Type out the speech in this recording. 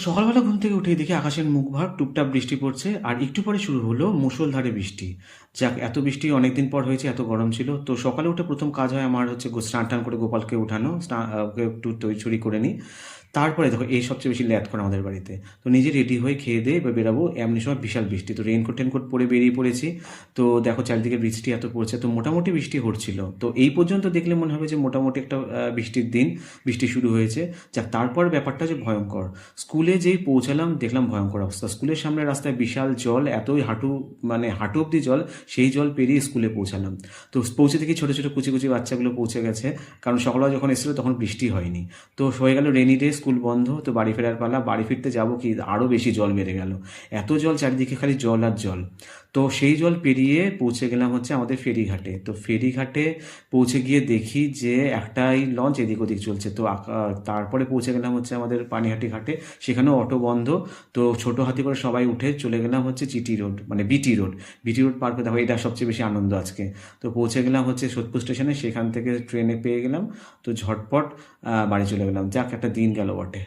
সকালবেলা ঘুম থেকে উঠেই দেখি আকাশের মুখভার, টুপটাপ বৃষ্টি পড়ছে, আর একটু পরে শুরু হলো মুষলধারে বৃষ্টি। যাক, এত বৃষ্টি অনেকদিন পর হয়েছে, এত গরম ছিল। তো সকালে উঠে প্রথম কাজ হয় আমার হচ্ছে স্নান টান করে গোপালকে উঠানো, ওকে একটু তৈরি করে নিই। তারপরে দেখো এই সবচেয়ে বেশি ল্যাদ করে আমাদের বাড়িতে। তো নিজে রেডি হয়ে খেয়ে দিয়ে এবার বেরাবো, এমনি সময় বিশাল বৃষ্টি। তো রেইনকোট টেনকোট পরে বেরিয়ে পড়েছি। তো দেখো চারিদিকে বৃষ্টি এত পড়ছে, তো মোটামুটি বৃষ্টি হচ্ছিল। তো এই পর্যন্ত দেখলে মনে হবে যে মোটামুটি একটা বৃষ্টির দিন, বৃষ্টি শুরু হয়েছে। যাক, তারপর ব্যাপারটা যে ভয়ঙ্কর। স্কুলে যেই পৌঁছালাম দেখলাম ভয়ঙ্কর অবস্থা। স্কুলের সামনে রাস্তায় বিশাল জল, এতই হাঁটু, মানে হাঁটু অব্দি জল। সেই জল পেরিয়ে স্কুলে পৌঁছালাম। তো পৌঁছে দেখি ছোটো ছোটো কুচি কুচি বাচ্চাগুলো পৌঁছে গেছে, কারণ সকালবেলা যখন এসেছিলো তখন বৃষ্টি হয়নি। তো হয়ে গেল রেনি ডে, স্কুল বন্ধ। তো বাড়ি ফেরার পালা। বাড়ি ফিরতে যাবো কি, আরও বেশি জল বেড়ে গেল। এত জল, চারিদিকে খালি জল আর জল। তো সেই জল পেরিয়ে পৌঁছে গেলাম হচ্ছে আমাদের ফেরিঘাটে। তো ফেরিঘাটে পৌঁছে গিয়ে দেখি যে একটাই লঞ্চ এদিক ওদিক চলছে। তো তারপরে পৌঁছে গেলাম হচ্ছে আমাদের পানিহাটি ঘাটে। সেখানেও অটো বন্ধ। তো ছোটো হাতি করে সবাই উঠে চলে গেলাম হচ্ছে জিটি রোড, মানে বিটি রোড। বিটি রোড পার করে দেখো, এটা সবচেয়ে বেশি আনন্দ আজকে। তো পৌঁছে গেলাম হচ্ছে সোদপুর স্টেশনে, সেখান থেকে ট্রেনে পেয়ে গেলাম। তো ঝটপট বাড়ি চলে গেলাম। যাক, একটা দিন গেল বটে।